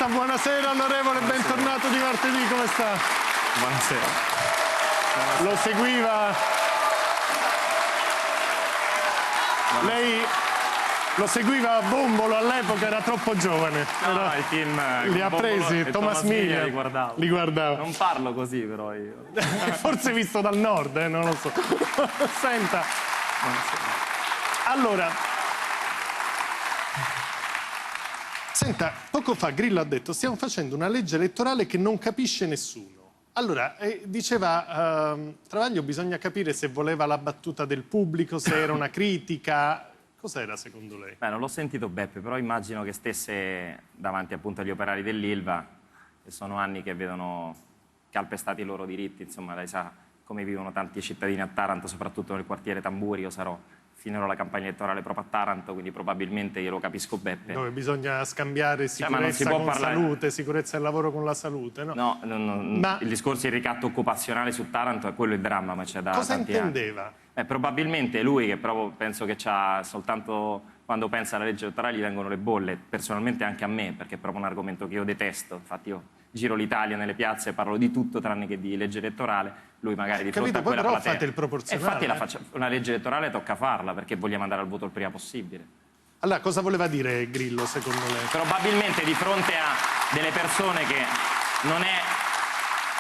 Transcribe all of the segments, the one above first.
Costa, buonasera onorevole, bentornato di martedì, come sta? Buonasera. Lo seguiva? Lei lo seguiva a Bombolo all'epoca, era troppo giovane. No, il film li ha presi, Thomas Miglia li guardava. Non parlo così però io. Forse visto dal nord, non lo so. Senta. Allora, senta, poco fa Grillo ha detto stiamo facendo una legge elettorale che non capisce nessuno. Allora, diceva Travaglio, bisogna capire se voleva la battuta del pubblico, se era una critica. Cos'era secondo lei? Beh, non l'ho sentito Beppe, però immagino che stesse davanti appunto agli operai dell'Ilva, che sono anni che vedono calpestati i loro diritti, insomma, lei sa come vivono tanti cittadini a Taranto, soprattutto nel quartiere Tamburi. Io finirò la campagna elettorale proprio a Taranto, quindi probabilmente io lo capisco Beppe. Dove bisogna scambiare sicurezza con salute, sicurezza del lavoro con la salute, no? No, il discorso di ricatto occupazionale su Taranto è quello il dramma, ma c'è da cosa tanti intendeva? anni. Probabilmente lui, che proprio penso che c'ha soltanto quando pensa alla legge elettorale gli vengono le bolle, personalmente anche a me, perché è proprio un argomento che io detesto. Infatti io giro l'Italia nelle piazze, parlo di tutto tranne che di legge elettorale. Lui magari di fronte a quella però platea. Fate il proporzionale. Infatti una legge elettorale tocca farla, perché vogliamo andare al voto il prima possibile. Allora, cosa voleva dire Grillo, secondo lei? Probabilmente di fronte a delle persone che non è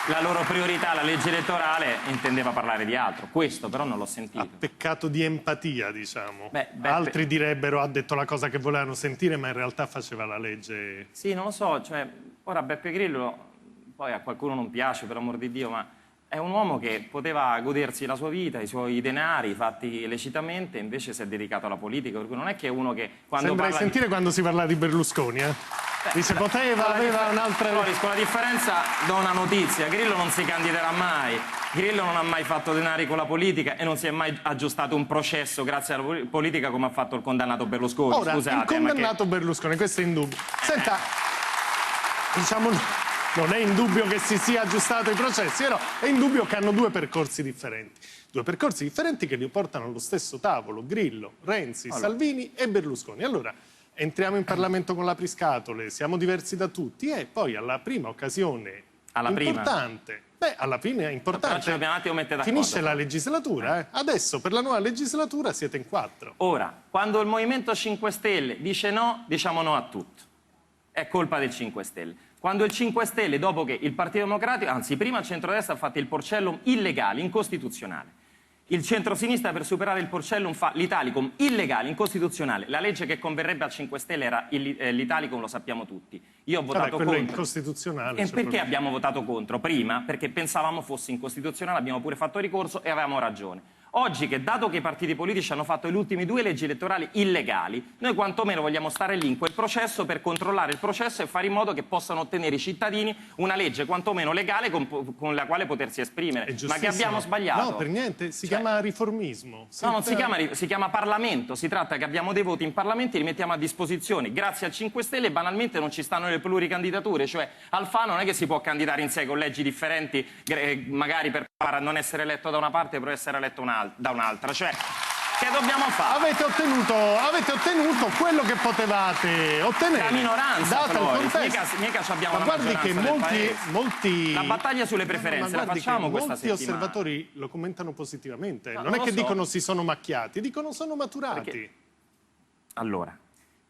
la loro priorità la legge elettorale, intendeva parlare di altro. Questo però non l'ho sentito. Ha peccato di empatia, diciamo. Altri direbbero ha detto la cosa che volevano sentire, ma in realtà faceva la legge. Sì, non lo so, cioè, ora Beppe Grillo, poi a qualcuno non piace, per amor di Dio, ma è un uomo che poteva godersi la sua vita, i suoi denari fatti lecitamente, invece si è dedicato alla politica, per cui non è che è uno che quando Sembra sentire quando si parla di Berlusconi, Dice poteva, aveva un'altra. Con la differenza do una notizia: Grillo non si candiderà mai, Grillo non ha mai fatto denari con la politica e non si è mai aggiustato un processo grazie alla politica come ha fatto il condannato Berlusconi. Ora, scusate, il condannato Berlusconi, questo è in dubbio. Senta, diciamo, non è in dubbio che si sia aggiustato i processi, però è in dubbio che hanno due percorsi differenti. Due percorsi differenti che li portano allo stesso tavolo: Grillo, Renzi, Salvini e Berlusconi. Allora, entriamo in Parlamento con l'apriscatole, siamo diversi da tutti e poi alla prima occasione importante, alla fine è importante, finisce la legislatura, adesso per la nuova legislatura siete in 4. Ora, quando il Movimento 5 Stelle dice no, diciamo no a tutto. È colpa del 5 Stelle. Quando il 5 Stelle, dopo che il Partito Democratico, anzi prima il centrodestra ha fatto il porcellum illegale, incostituzionale, il centrosinistra per superare il porcellum fa l'Italicum illegale, incostituzionale. La legge che converrebbe al 5 Stelle era l'Italicum, lo sappiamo tutti. Io ho votato contro. È incostituzionale. E perché abbiamo votato contro? Prima, perché pensavamo fosse incostituzionale, abbiamo pure fatto ricorso e avevamo ragione. Oggi, che dato che i partiti politici hanno fatto le ultime 2 leggi elettorali illegali, noi quantomeno vogliamo stare lì in quel processo per controllare il processo e fare in modo che possano ottenere i cittadini una legge quantomeno legale con la quale potersi esprimere. Ma che abbiamo sbagliato? No, per niente, si chiama riformismo. No, non si chiama Parlamento, si tratta che abbiamo dei voti in Parlamento e li mettiamo a disposizione. Grazie al 5 Stelle banalmente non ci stanno le pluricandidature, cioè Alfano non è che si può candidare in 6 collegi differenti, magari per non essere eletto da una parte però essere eletto da un'altra, cioè che dobbiamo fare? Avete ottenuto quello che potevate ottenere. La minoranza, mica abbiamo la maggioranza che molti la battaglia sulle preferenze la facciamo questa settimana. Molti osservatori lo commentano positivamente, non è che dicono si sono macchiati, dicono sono maturati. Allora,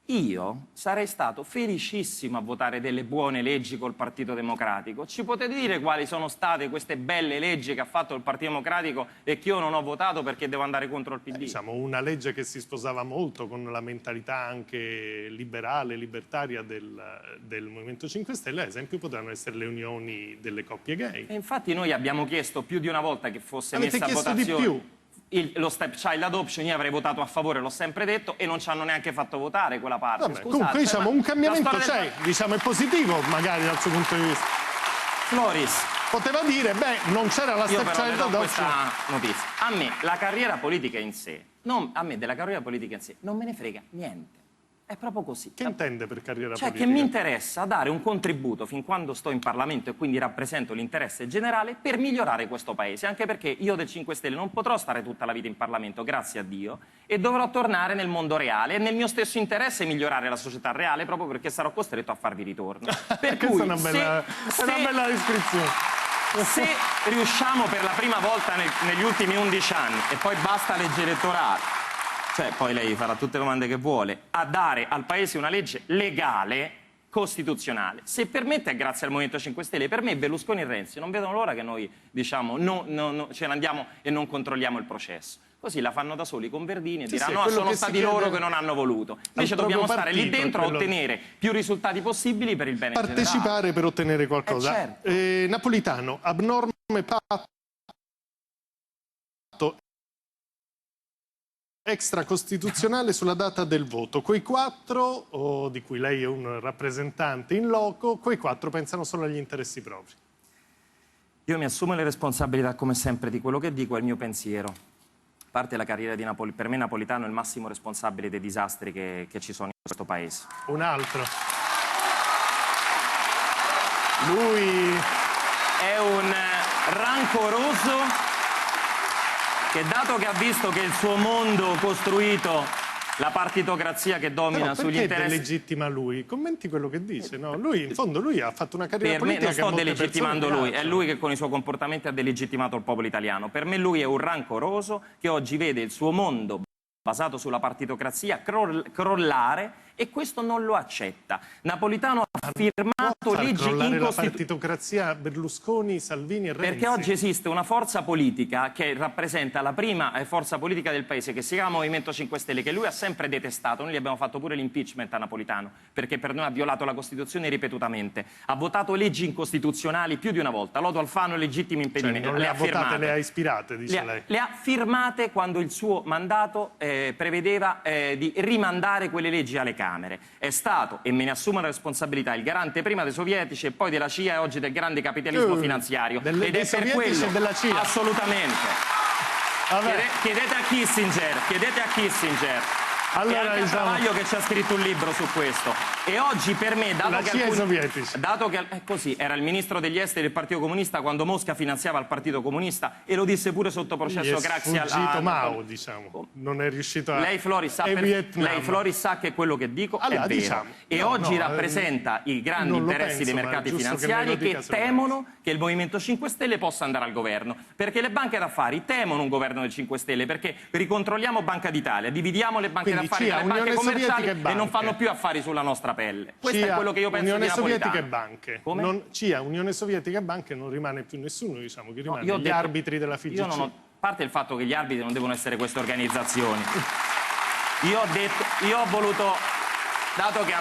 io sarei stato felicissimo a votare delle buone leggi col Partito Democratico. Ci potete dire quali sono state queste belle leggi che ha fatto il Partito Democratico e che io non ho votato perché devo andare contro il PD? Diciamo una legge che si sposava molto con la mentalità anche liberale, libertaria del Movimento 5 Stelle, ad esempio potevano essere le unioni delle coppie gay. E infatti noi abbiamo chiesto più di una volta che fosse messa a votazione. Avete chiesto di più? Lo step child adoption io avrei votato a favore, l'ho sempre detto, e non ci hanno neanche fatto votare quella parte. Vabbè, comunque diciamo un cambiamento c'è, diciamo è positivo magari dal suo punto di vista. Floris poteva dire, non c'era la step child adoption. Questa notizia. A me la carriera politica in sé, a me della carriera politica in sé non me ne frega niente. È proprio così. Che intende per carriera Cioè politica? che mi interessa dare un contributo fin quando sto in Parlamento e quindi rappresento l'interesse generale per migliorare questo Paese, anche perché io del 5 Stelle non potrò stare tutta la vita in Parlamento, grazie a Dio, e dovrò tornare nel mondo reale e nel mio stesso interesse migliorare la società reale proprio perché sarò costretto a farvi ritorno. Per Questa cui, è una bella descrizione. se riusciamo per la prima volta negli ultimi 11 anni, e poi basta legge elettorale, cioè poi lei farà tutte le domande che vuole, a dare al Paese una legge legale, costituzionale. Se permette, è grazie al Movimento 5 Stelle. Per me Berlusconi e Renzi non vedono l'ora che noi diciamo ce ne andiamo e non controlliamo il processo. Così la fanno da soli con Verdini e diranno no, sono stati loro che non hanno voluto. Invece dobbiamo stare lì dentro a ottenere più risultati possibili per il bene generale. Partecipare per ottenere qualcosa. Certo. Napolitano, abnorme patto extracostituzionale sulla data del voto. Quei 4, di cui lei è un rappresentante in loco, quei 4 pensano solo agli interessi propri. Io mi assumo le responsabilità, come sempre, di quello che dico, è il mio pensiero. A parte la carriera di Napolitano, per me Napolitano è il massimo responsabile dei disastri che ci sono in questo Paese. Un altro. Lui è un rancoroso che, dato che ha visto che il suo mondo costruito, la partitocrazia che domina sugli interessi... Perché delegittima lui? Commenti quello che dice, no? Lui, in fondo, lui ha fatto una carriera politica... Per me non sto delegittimando lui, è lui che con i suoi comportamenti ha delegittimato il popolo italiano. Per me lui è un rancoroso che oggi vede il suo mondo basato sulla partitocrazia crollare e questo non lo accetta. Napolitano ha firmato leggi incostituzionali. La partitocrazia Berlusconi, Salvini e Renzi. Perché oggi esiste una forza politica che rappresenta la prima forza politica del Paese, che si chiama Movimento 5 Stelle, che lui ha sempre detestato. Noi gli abbiamo fatto pure l'impeachment a Napolitano, perché per noi ha violato la Costituzione ripetutamente. Ha votato leggi incostituzionali più di una volta. Lodo Alfano, legittimo impedimento. Cioè, non le ha votate, le ha ispirate, dice lei. Le ha firmate quando il suo mandato prevedeva di rimandare quelle leggi alle Camere. È stato, e me ne assumo la responsabilità, il garante prima dei sovietici e poi della CIA e oggi del grande capitalismo finanziario. Ed è per quello, e della CIA. assolutamente. Chiedete a Kissinger. Allora, e anche a Travaglio che ci ha scritto un libro su questo. E oggi per me, dato che è così, era il ministro degli esteri del Partito Comunista quando Mosca finanziava il Partito Comunista e lo disse pure sotto processo grazie a Mao, diciamo. Non è riuscito a... Lei Floris sa che quello che dico è vero. Diciamo, e oggi rappresenta i grandi interessi dei mercati finanziari che temono che il Movimento 5 Stelle possa andare al governo. Perché le banche d'affari temono un governo del 5 Stelle, perché ricontrolliamo Banca d'Italia, dividiamo le banche d'affari dalle banche commerciali e non fanno più affari sulla nostra pelle. Questo è quello che io penso di Napolitano. Unione Sovietica e banche. CIA, Unione Sovietica e banche non rimane più nessuno, diciamo, che rimane gli arbitri della FIGC. Io non ho, a parte il fatto che gli arbitri non devono essere queste organizzazioni. Io ho voluto, dato che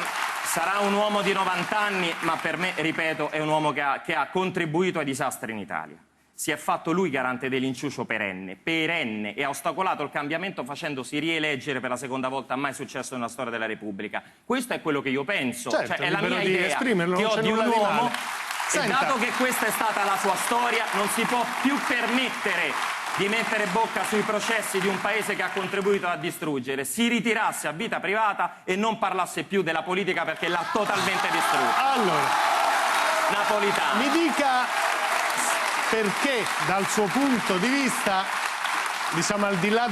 sarà un uomo di 90 anni, ma per me, ripeto, è un uomo che ha contribuito ai disastri in Italia. Si è fatto lui garante dell'inciucio perenne e ha ostacolato il cambiamento facendosi rieleggere per la seconda volta, mai successo nella storia della Repubblica. Questo è quello che io penso, certo, cioè, è la mia idea che ho di un uomo, e dato che questa è stata la sua storia, non si può più permettere di mettere bocca sui processi di un paese che ha contribuito a distruggere. Si ritirasse a vita privata e non parlasse più della politica perché l'ha totalmente distrutta. Allora, Napolitano, mi dica... Perché dal suo punto di vista, diciamo, al di là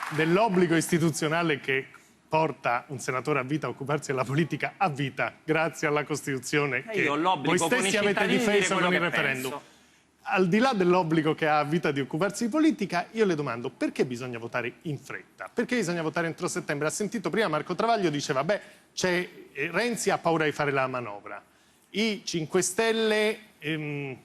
dell'obbligo istituzionale che porta un senatore a vita a occuparsi della politica a vita, grazie alla Costituzione che voi stessi avete difeso con il referendum, al di là dell'obbligo che ha a vita di occuparsi di politica, io le domando perché bisogna votare in fretta? Perché bisogna votare entro settembre? Ha sentito prima Marco Travaglio, diceva, Renzi ha paura di fare la manovra. I 5 Stelle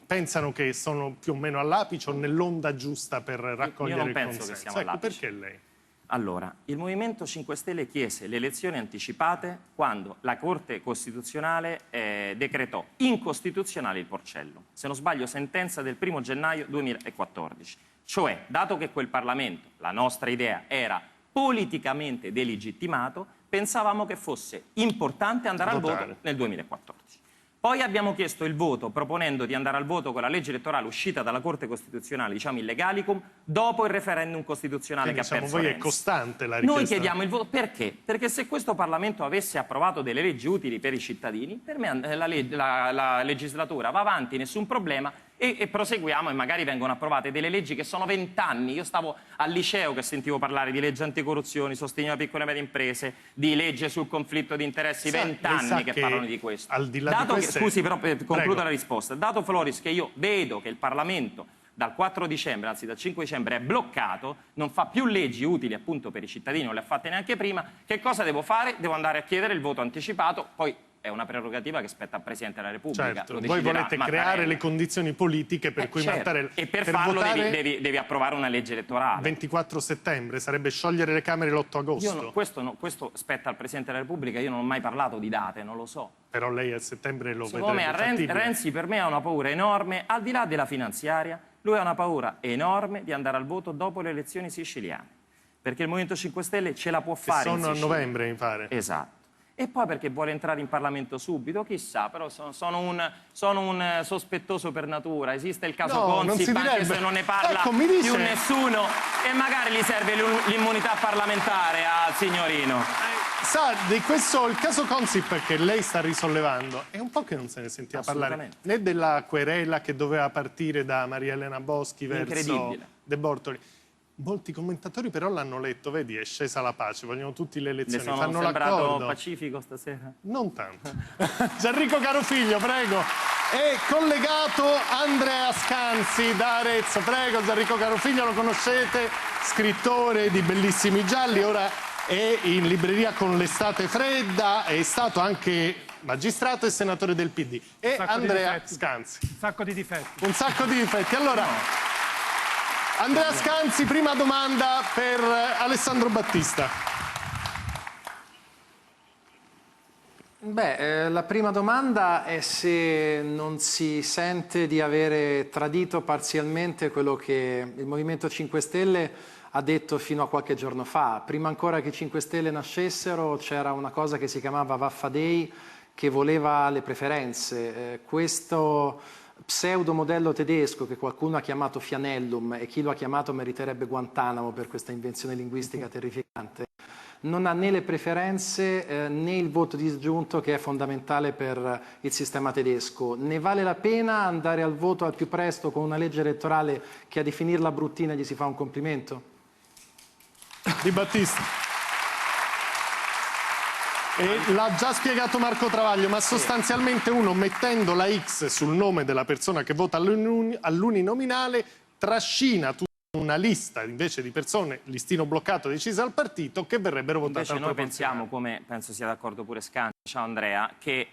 pensano che sono più o meno all'apice o nell'onda giusta per raccogliere il consenso. Io non penso che siamo all'apice. Perché lei? Allora, il Movimento 5 Stelle chiese le elezioni anticipate quando la Corte Costituzionale decretò incostituzionale il Porcellum. Se non sbaglio, sentenza del 1° gennaio 2014. Cioè, dato che quel Parlamento, la nostra idea, era politicamente delegittimato, pensavamo che fosse importante andare al voto nel 2014. Poi abbiamo chiesto il voto, proponendo di andare al voto con la legge elettorale uscita dalla Corte Costituzionale, diciamo illegalicum, dopo il referendum costituzionale Quindi, che ha perso voi è Renzi. costante la richiesta. Noi chiediamo il voto perché? Perché se questo Parlamento avesse approvato delle leggi utili per i cittadini, per me la legislatura va avanti, nessun problema, e proseguiamo e magari vengono approvate delle leggi che sono 20 anni. Io stavo al liceo che sentivo parlare di legge anticorruzione, sostegno alle piccole e medie imprese, di legge sul conflitto di interessi, 20 anni che parlano di questo. Al di là di queste... Scusi, però concludo Prego. la risposta. Dato Floris che io vedo che il Parlamento dal 4 dicembre, anzi dal 5 dicembre, è bloccato, non fa più leggi utili appunto per i cittadini, non le ha fatte neanche prima, che cosa devo fare? Devo andare a chiedere il voto anticipato, poi è una prerogativa che spetta al Presidente della Repubblica. Certo, voi volete creare le condizioni politiche per cui certo. Mattarella... E per farlo votare devi approvare una legge elettorale. 24 settembre, sarebbe sciogliere le Camere l'8 agosto. Questo spetta al Presidente della Repubblica, io non ho mai parlato di date, non lo so. Però lei a settembre lo Secondo me vedrebbe Renzi per me ha una paura enorme, al di là della finanziaria, lui ha una paura enorme di andare al voto dopo le elezioni siciliane. Perché il Movimento 5 Stelle ce la può fare in sono a Sicilia. novembre, mi pare. Esatto. E poi perché vuole entrare in Parlamento subito, chissà, però sono un sospettoso per natura, esiste il caso Consip, anche se non ne parla più nessuno, e magari gli serve l'immunità parlamentare al signorino. Sa, di questo, il caso Consip che lei sta risollevando, è un po' che non se ne sentiva parlare, né della querela che doveva partire da Maria Elena Boschi verso De Bortoli. Molti commentatori però l'hanno letto, vedi, è scesa la pace, vogliono tutte le elezioni, Le sono fanno sembrato l'accordo. pacifico stasera? Non tanto. Gianrico Carofiglio, prego. È collegato Andrea Scanzi da Arezzo. Prego, Gianrico Carofiglio, lo conoscete, scrittore di bellissimi gialli, ora è in libreria con L'estate fredda, è stato anche magistrato e senatore del PD. E Andrea Scanzi. Un sacco di difetti. Un sacco di difetti. Allora... Andrea Scanzi, prima domanda per Alessandro Battista. La prima domanda è se non si sente di avere tradito parzialmente quello che il Movimento 5 Stelle ha detto fino a qualche giorno fa. Prima ancora che i 5 Stelle nascessero c'era una cosa che si chiamava Vaffa Day che voleva le preferenze. Questo pseudo modello tedesco che qualcuno ha chiamato Fianellum e chi lo ha chiamato meriterebbe Guantanamo per questa invenzione linguistica terrificante, non ha né le preferenze né il voto disgiunto che è fondamentale per il sistema tedesco. Ne vale la pena andare al voto al più presto con una legge elettorale che a definirla bruttina gli si fa un complimento? Di Battista. L'ha già spiegato Marco Travaglio, ma sostanzialmente uno mettendo la X sul nome della persona che vota all'uninominale trascina tutta una lista invece di persone, listino bloccato decisa dal partito, che verrebbero votate al proporzionale. proporzionale. Invece noi pensiamo, come penso sia d'accordo pure Scanzi, ciao Andrea, che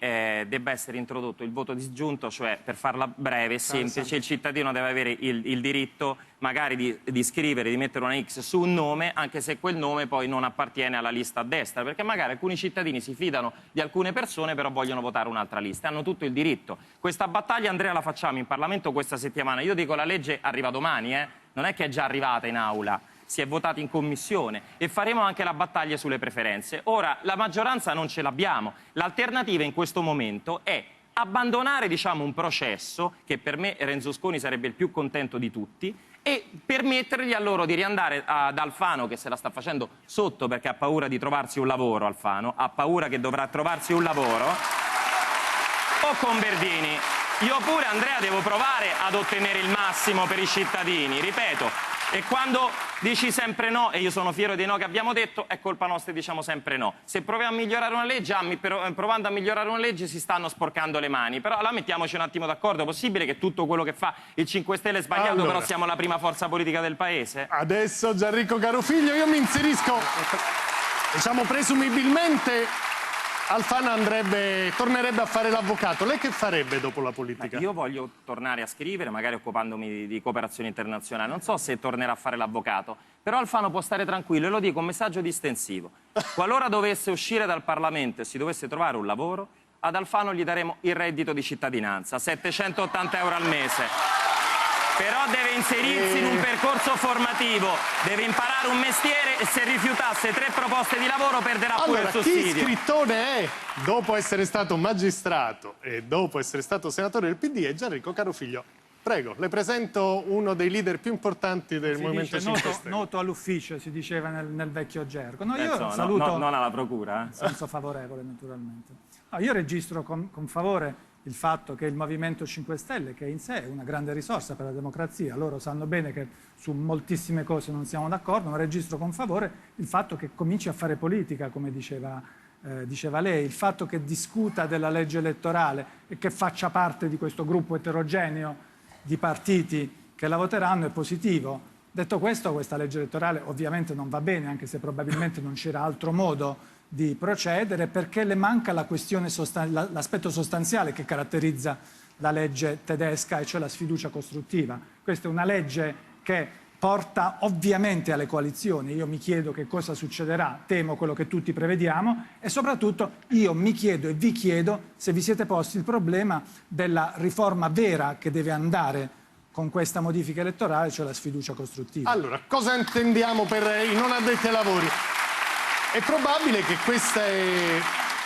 debba essere introdotto il voto disgiunto, cioè per farla breve e semplice, il cittadino deve avere il diritto magari di scrivere, di mettere una X su un nome, anche se quel nome poi non appartiene alla lista a destra, perché magari alcuni cittadini si fidano di alcune persone però vogliono votare un'altra lista, hanno tutto il diritto. Questa battaglia, Andrea, la facciamo in Parlamento questa settimana. Io dico la legge arriva domani, non è che è già arrivata in aula, si è votato in commissione e faremo anche la battaglia sulle preferenze. Ora, la maggioranza non ce l'abbiamo, l'alternativa in questo momento è abbandonare, diciamo, un processo che per me Renzo Sconi sarebbe il più contento di tutti e permettergli a loro di riandare ad Alfano, che se la sta facendo sotto perché ha paura di trovarsi un lavoro. Alfano ha paura che dovrà trovarsi un lavoro, o con Verdini. Io pure, Andrea, devo provare ad ottenere il massimo per i cittadini, ripeto. E quando dici sempre no, e io sono fiero dei no che abbiamo detto, è colpa nostra e diciamo sempre no. Se proviamo a migliorare una legge, provando a migliorare una legge si stanno sporcando le mani. Però allora mettiamoci un attimo d'accordo. È possibile che tutto quello che fa il 5 Stelle è sbagliato, allora, però siamo la prima forza politica del paese? Adesso Gianrico Carofiglio, io mi inserisco, diciamo presumibilmente... Alfano tornerebbe a fare l'avvocato. Lei che farebbe dopo la politica? Io voglio tornare a scrivere, magari occupandomi di cooperazione internazionale. Non so se tornerà a fare l'avvocato, però Alfano può stare tranquillo, e lo dico, un messaggio distensivo. Qualora dovesse uscire dal Parlamento e si dovesse trovare un lavoro, ad Alfano gli daremo il reddito di cittadinanza, 780 euro al mese. Però deve inserirsi in un percorso formativo, deve imparare un mestiere e se rifiutasse 3 proposte di lavoro perderà pure il Allora, chi sussidio. scrittone è, dopo essere stato magistrato e dopo essere stato senatore del PD, è Gianrico Carofiglio. Prego, le presento uno dei leader più importanti del Movimento 5 Stelle. Noto all'ufficio, si diceva nel vecchio gergo. No, io Insomma, saluto non alla procura. in senso favorevole, naturalmente. No, io registro con favore il fatto che il Movimento 5 Stelle, che in sé è una grande risorsa per la democrazia, loro sanno bene che su moltissime cose non siamo d'accordo, ma registro con favore il fatto che cominci a fare politica, come diceva lei, il fatto che discuta della legge elettorale e che faccia parte di questo gruppo eterogeneo di partiti che la voteranno è positivo. Detto questo, questa legge elettorale ovviamente non va bene, anche se probabilmente non c'era altro modo di procedere, perché le manca la questione l'aspetto sostanziale che caratterizza la legge tedesca, e cioè la sfiducia costruttiva. Questa è una legge che porta ovviamente alle coalizioni. Io mi chiedo che cosa succederà, temo quello che tutti prevediamo, e soprattutto io mi chiedo e vi chiedo se vi siete posti il problema della riforma vera che deve andare con questa modifica elettorale, cioè la sfiducia costruttiva. Allora, cosa intendiamo per i non addetti ai lavori? È probabile che queste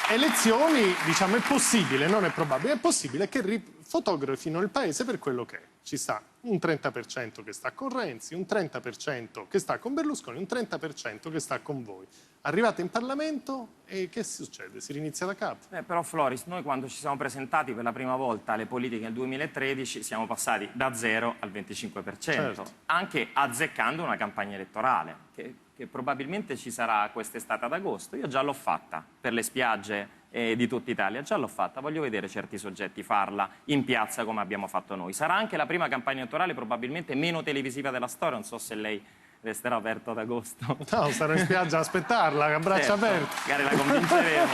elezioni, diciamo, è possibile, non è probabile, è possibile che fotografino il paese per quello che è. Ci sta un 30% che sta con Renzi, un 30% che sta con Berlusconi, un 30% che sta con voi. Arrivate in Parlamento e che succede? Si rinizia da capo. Però Floris, noi quando ci siamo presentati per la prima volta alle politiche nel 2013 siamo passati da 0 al 25%, Certo. anche azzeccando una campagna elettorale che probabilmente ci sarà quest'estate ad agosto. Io già l'ho fatta per le spiagge di tutta Italia, già l'ho fatta, voglio vedere certi soggetti farla in piazza come abbiamo fatto noi. Sarà anche la prima campagna elettorale probabilmente meno televisiva della storia, non so se lei resterà aperto ad agosto. No, sarò in spiaggia a aspettarla, a braccia Certo, aperte. magari la convinceremo.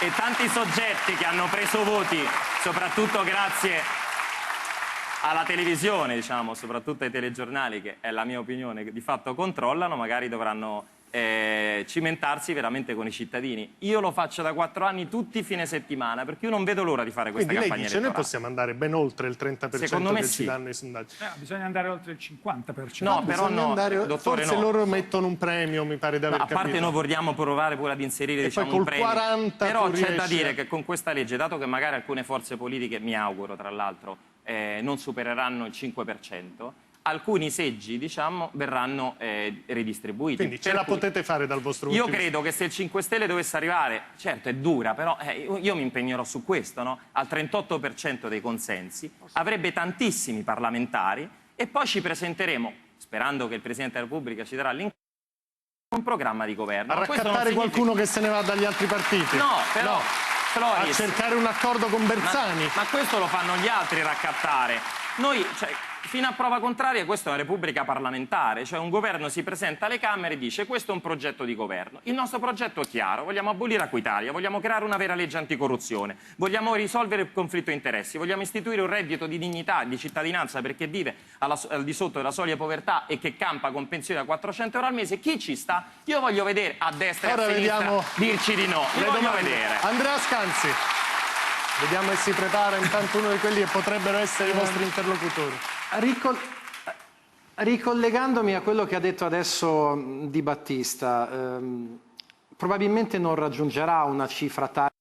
E tanti soggetti che hanno preso voti, soprattutto grazie alla televisione, diciamo, soprattutto ai telegiornali, che è la mia opinione, che di fatto controllano, magari dovranno cimentarsi veramente con i cittadini. Io lo faccio da 4 anni tutti i fine settimana, perché io non vedo l'ora di fare questa Quindi lei campagna dice, noi elettorale. possiamo andare ben oltre il 30% Secondo me che sì. ci danno i sondaggi. Bisogna andare oltre il 50%. No, però Bisogna no, andare, dottore, forse no. loro mettono un premio, mi pare di aver A parte capito. noi vogliamo provare pure ad inserire, E diciamo, poi un col premio. 40 Però tu c'è da riesci dire a- che con questa legge, dato che magari alcune forze politiche, mi auguro tra l'altro, non supereranno il 5%, alcuni seggi, diciamo, verranno ridistribuiti. Quindi ce Per la cui potete fare dal vostro io punto di credo che se il 5 Stelle dovesse arrivare, certo è dura, però io mi impegnerò su questo, no? Al 38% dei consensi, avrebbe tantissimi parlamentari e poi ci presenteremo, sperando che il Presidente della Repubblica ci darà l'incarico, un programma di governo. a Ma questo non raccattare significa- qualcuno che se ne va dagli altri partiti. No, però, a Floris, cercare un accordo con Bersani. ma questo lo fanno gli altri raccattare. Noi, cioè, fino a prova contraria, questa è una repubblica parlamentare, cioè un governo si presenta alle Camere e dice questo è un progetto di governo. Il nostro progetto è chiaro, vogliamo abolire Acquitalia, vogliamo creare una vera legge anticorruzione, vogliamo risolvere il conflitto di interessi, vogliamo istituire un reddito di dignità, di cittadinanza per chi vive al di sotto della soglia di povertà e che campa con pensione da 400 euro al mese. Chi ci sta? Io voglio vedere a destra e Ora a sinistra vediamo dirci di no. Li le voglio domande. vedere. Andrea Scanzi. Vediamo se si prepara intanto uno di quelli che potrebbero essere i vostri interlocutori. Ricollegandomi a quello che ha detto adesso Di Battista, probabilmente non raggiungerà una cifra tale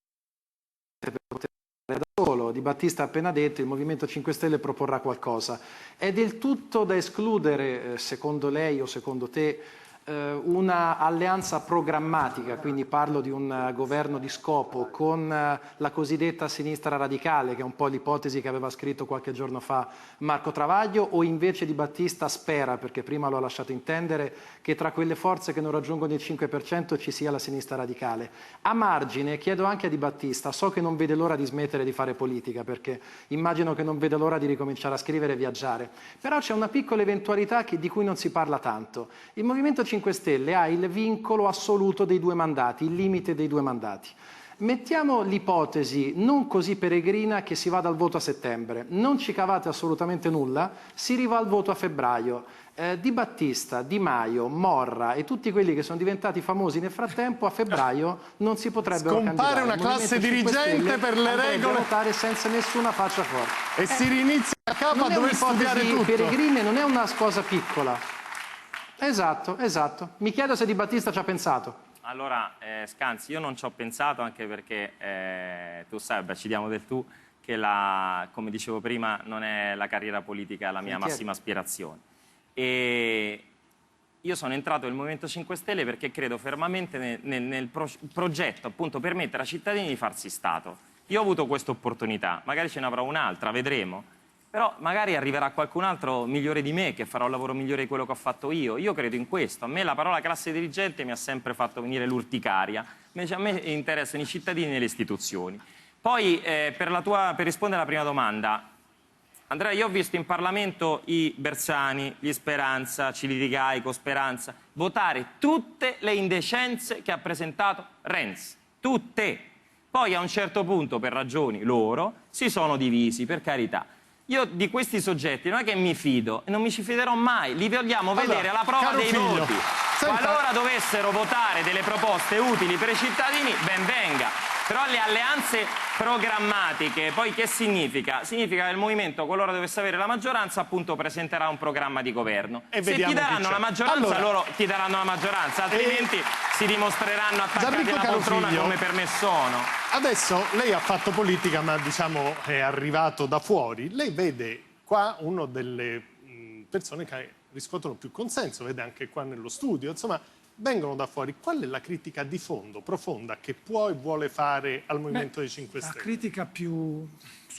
per poter fare da solo. Di Battista ha appena detto il Movimento 5 Stelle proporrà qualcosa. È del tutto da escludere, secondo lei o secondo te, una alleanza programmatica, quindi parlo di un governo di scopo con la cosiddetta sinistra radicale, che è un po' l'ipotesi che aveva scritto qualche giorno fa Marco Travaglio, o invece Di Battista spera, perché prima lo ha lasciato intendere, che tra quelle forze che non raggiungono il 5% ci sia la sinistra radicale. A margine chiedo anche a Di Battista, so che non vede l'ora di smettere di fare politica, perché immagino che non vede l'ora di ricominciare a scrivere e viaggiare, però c'è una piccola eventualità di cui non si parla tanto. Il Movimento 5 Stelle ha il vincolo assoluto dei 2 mandati, il limite dei 2 mandati. Mettiamo l'ipotesi non così peregrina che si vada al voto a settembre, non ci cavate assolutamente nulla, si riva al voto a febbraio. Di Battista, Di Maio, Morra e tutti quelli che sono diventati famosi nel frattempo a febbraio non si potrebbero Scompare candidare. una classe dirigente per le regole, votare senza nessuna faccia forte. e si rinizia da capo a dover studiare tutto. Peregrine, non è una cosa piccola. Esatto, esatto. Mi chiedo se Di Battista ci ha pensato. Allora, Scanzi, io non ci ho pensato, anche perché tu sai, beh, ci diamo del tu, che come dicevo prima, non è la carriera politica la mia massima aspirazione. E io sono entrato nel Movimento 5 Stelle perché credo fermamente nel progetto, appunto, per permettere ai cittadini di farsi Stato. Io ho avuto questa opportunità, magari ce ne avrò un'altra, vedremo, però magari arriverà qualcun altro migliore di me, che farà un lavoro migliore di quello che ho fatto io. Io credo in questo. A me la parola classe dirigente mi ha sempre fatto venire l'urticaria, invece a me interessano i cittadini e le istituzioni. Poi, per rispondere alla prima domanda, Andrea, io ho visto in Parlamento i Bersani, gli Speranza, Ciliticaico, Speranza, votare tutte le indecenze che ha presentato Renzi. Tutte. Poi a un certo punto, per ragioni loro, si sono divisi, per carità. Io di questi soggetti non è che mi fido, e non mi ci fiderò mai, li vogliamo vedere alla prova dei voti. Qualora dovessero votare delle proposte utili per i cittadini, ben venga. Però le alleanze programmatiche, poi che significa? Significa che il movimento, qualora dovesse avere la maggioranza, appunto presenterà un programma di governo. E se ti daranno la maggioranza, loro ti daranno la maggioranza, altrimenti si dimostreranno attaccati alla poltrona come per me sono. Adesso lei ha fatto politica, ma diciamo è arrivato da fuori. Lei vede qua una delle persone che riscuotono più consenso, vede anche qua nello studio, insomma, vengono da fuori. Qual è la critica di fondo, profonda, che può e vuole fare al Movimento dei 5 Stelle? La critica su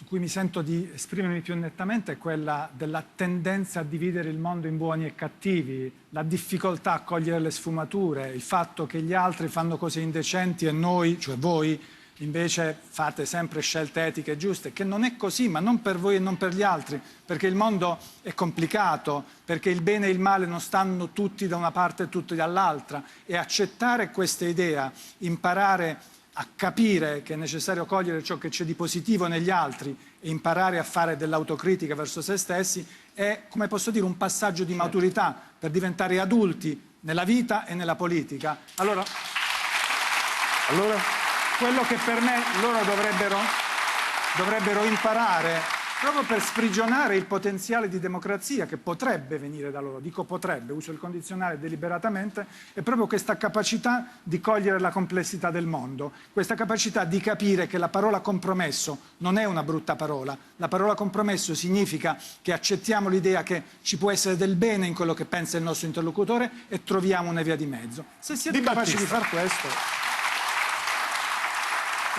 cui mi sento di esprimermi più nettamente è quella della tendenza a dividere il mondo in buoni e cattivi, la difficoltà a cogliere le sfumature, il fatto che gli altri fanno cose indecenti e noi, cioè voi, invece fate sempre scelte etiche giuste, che non è così, ma non per voi e non per gli altri, perché il mondo è complicato, perché il bene e il male non stanno tutti da una parte e tutti dall'altra, e accettare questa idea, imparare a capire che è necessario cogliere ciò che c'è di positivo negli altri e imparare a fare dell'autocritica verso se stessi è, come posso dire, un passaggio di maturità per diventare adulti nella vita e nella politica. Allora quello che per me loro dovrebbero imparare, proprio per sprigionare il potenziale di democrazia che potrebbe venire da loro, dico potrebbe, uso il condizionale deliberatamente, è proprio questa capacità di cogliere la complessità del mondo, questa capacità di capire che la parola compromesso non è una brutta parola, la parola compromesso significa che accettiamo l'idea che ci può essere del bene in quello che pensa il nostro interlocutore e troviamo una via di mezzo. Se siete capaci di far questo...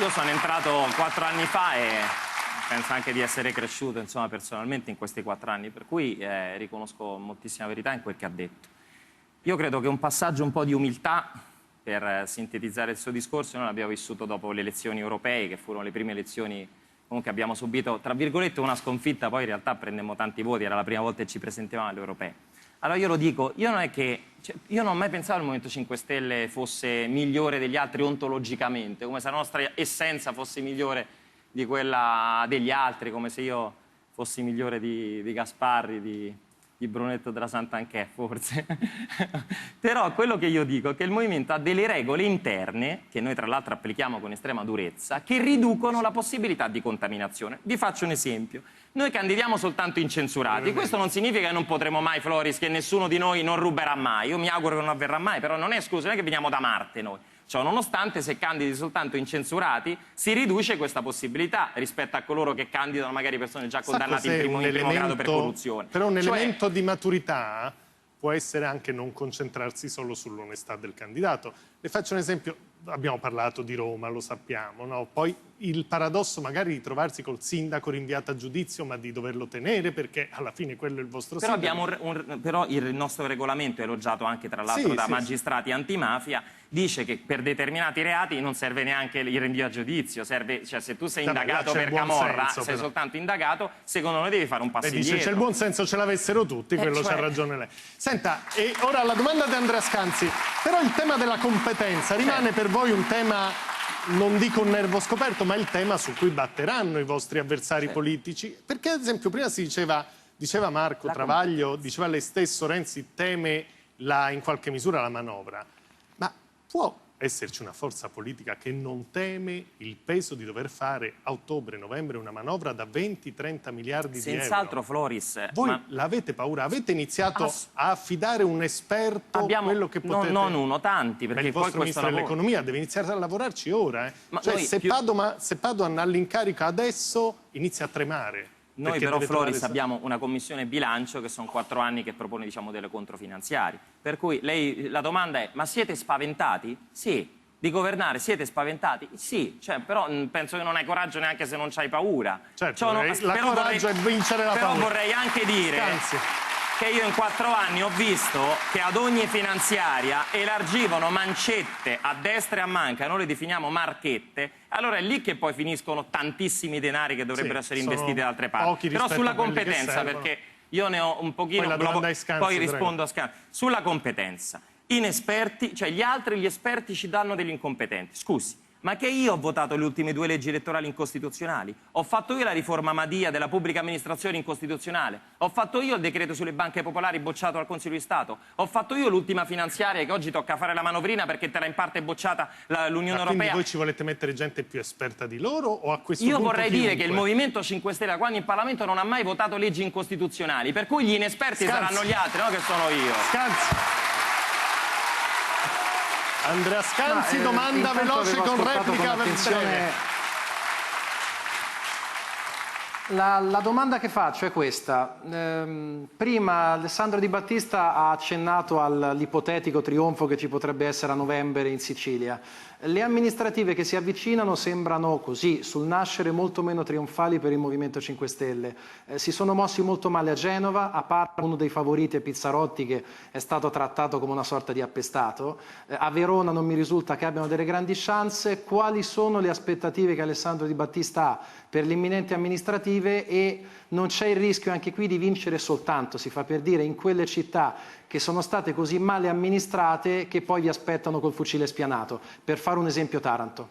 Io sono entrato 4 anni fa e penso anche di essere cresciuto, insomma, personalmente in questi 4 anni, per cui riconosco moltissima verità in quel che ha detto. Io credo che un passaggio un po' di umiltà, per sintetizzare il suo discorso, noi l'abbiamo vissuto dopo le elezioni europee, che furono le prime elezioni, comunque abbiamo subito, tra virgolette, una sconfitta, poi in realtà prendemmo tanti voti, era la prima volta che ci presentavamo alle europee. Allora io lo dico, io non ho mai pensato che il Movimento 5 Stelle fosse migliore degli altri ontologicamente, come se la nostra essenza fosse migliore di quella degli altri, come se io fossi migliore di Gasparri, di Brunetto della Santanchè, forse. Però quello che io dico è che il Movimento ha delle regole interne, che noi tra l'altro applichiamo con estrema durezza, che riducono la possibilità di contaminazione. Vi faccio un esempio. Noi candidiamo soltanto incensurati. Questo non significa che non potremo mai, Floris, che nessuno di noi non ruberà mai. Io mi auguro che non avverrà mai, però non è scusa, non è che veniamo da Marte noi. Ciò nonostante, se candidi soltanto incensurati, si riduce questa possibilità rispetto a coloro che candidano magari persone già condannate in primo grado per corruzione. Però un elemento di maturità può essere anche non concentrarsi solo sull'onestà del candidato. Le faccio un esempio, abbiamo parlato di Roma, lo sappiamo, no? Poi il paradosso magari di trovarsi col sindaco rinviato a giudizio, ma di doverlo tenere perché alla fine quello è il vostro però sindaco. Però il nostro regolamento, elogiato anche tra l'altro da magistrati antimafia, dice che per determinati reati non serve neanche il rinvio a giudizio, serve, cioè se tu sei indagato per camorra, sei soltanto indagato, secondo noi devi fare un passo indietro. Dice c'è il buon senso, ce l'avessero tutti, quello c'ha ragione lei. Senta, e ora la domanda di Andrea Scanzi, però il tema della competenza rimane per voi un tema, non dico un nervo scoperto, ma il tema su cui batteranno i vostri avversari politici, perché ad esempio prima si diceva Diceva Marco Travaglio, diceva lei stesso, Renzi teme in qualche misura la manovra. Ma può esserci una forza politica che non teme il peso di dover fare a ottobre-novembre una manovra da 20-30 miliardi di euro? Senz'altro, Floris. Voi l'avete paura? Avete iniziato a affidare un esperto quello che potete... Non uno, tanti, perché il poi vostro ministro dell'economia deve iniziare a lavorarci ora. Cioè, se Padoan ha l'incarico adesso, inizia a tremare. Noi però, Floris, abbiamo una commissione bilancio che sono 4 anni che propone, diciamo, delle controfinanziarie. Per cui la domanda è, ma siete spaventati? Sì. Di governare siete spaventati? Sì. Cioè, però penso che non hai coraggio neanche se non c'hai paura. Certo, coraggio è vincere la paura. Però vorrei anche dire che io in 4 anni ho visto che ad ogni finanziaria elargivano mancette a destra e a manca, noi le definiamo marchette, allora è lì che poi finiscono tantissimi denari che dovrebbero essere investiti da altre parti. Però sulla competenza, perché io ne ho un pochino, poi rispondo a Scanzi. Sulla competenza, inesperti, cioè gli esperti ci danno degli incompetenti. Scusi, ma che io ho votato le ultime 2 leggi elettorali incostituzionali? Ho fatto io la riforma Madia della pubblica amministrazione incostituzionale? Ho fatto io il decreto sulle banche popolari bocciato dal Consiglio di Stato? Ho fatto io l'ultima finanziaria che oggi tocca fare la manovrina perché te l'ha in parte bocciata l'Unione Europea? Quindi voi ci volete mettere gente più esperta di loro o a questo punto Io vorrei dire che il Movimento 5 Stelle quando in Parlamento non ha mai votato leggi incostituzionali, per cui gli inesperti saranno gli altri, no che sono io. Scanzi. Andrea Scanzi, domanda veloce con replica breve. La domanda che faccio è questa. Prima Alessandro Di Battista ha accennato all'ipotetico trionfo che ci potrebbe essere a novembre in Sicilia. Le amministrative che si avvicinano sembrano così, sul nascere, molto meno trionfali per il Movimento 5 Stelle. Si sono mossi molto male a Genova, a parte uno dei favoriti, Pizzarotti, che è stato trattato come una sorta di appestato. A Verona non mi risulta che abbiano delle grandi chance. Quali sono le aspettative che Alessandro Di Battista ha per le imminenti amministrative? E non c'è il rischio anche qui di vincere soltanto, si fa per dire, in quelle città che sono state così male amministrate che poi vi aspettano col fucile spianato? Per fare un esempio, Taranto.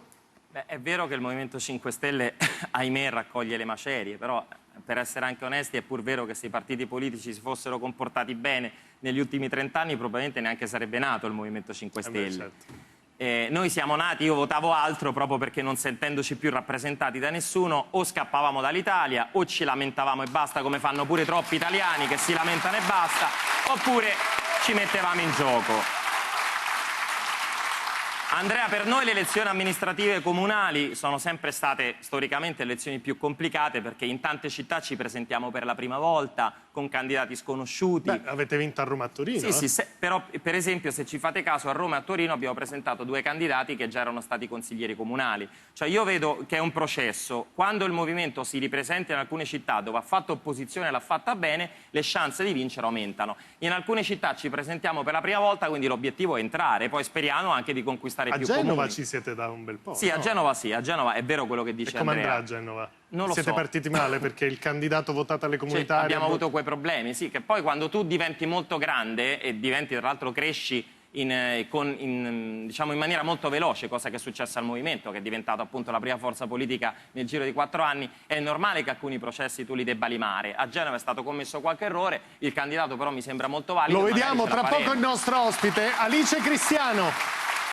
Beh, è vero che il Movimento 5 Stelle, ahimè, raccoglie le macerie, però per essere anche onesti è pur vero che se i partiti politici si fossero comportati bene negli ultimi 30 anni probabilmente neanche sarebbe nato il Movimento 5 Stelle. Certo. Noi siamo nati, io votavo altro proprio perché non sentendoci più rappresentati da nessuno o scappavamo dall'Italia o ci lamentavamo e basta, come fanno pure troppi italiani che si lamentano e basta, oppure ci mettevamo in gioco. Andrea, per noi le elezioni amministrative comunali sono sempre state storicamente le elezioni più complicate perché in tante città ci presentiamo per la prima volta con candidati sconosciuti. Beh, avete vinto a Roma e a Torino. Sì, però per esempio se ci fate caso a Roma e a Torino abbiamo presentato 2 candidati che già erano stati consiglieri comunali. Cioè io vedo che è un processo. Quando il movimento si ripresenta in alcune città dove ha fatto opposizione e l'ha fatta bene, le chance di vincere aumentano. In alcune città ci presentiamo per la prima volta, quindi l'obiettivo è entrare, poi speriamo anche di conquistare a più Genova comuni. Ci siete da un bel po'. Sì, a Genova sì, a Genova è vero quello che dice Andrea. E come andrà a Genova? Non lo Siete so. partiti male perché il candidato votato alle comunitarie... Abbiamo avuto quei problemi, sì, che poi quando tu diventi molto grande e diventi, tra l'altro cresci diciamo in maniera molto veloce, cosa che è successa al Movimento, che è diventato appunto la prima forza politica nel giro di 4 anni, è normale che alcuni processi tu li debba limare. A Genova è stato commesso qualche errore, il candidato però mi sembra molto valido. Lo vediamo tra poco il nostro ospite, Alice Cristiano.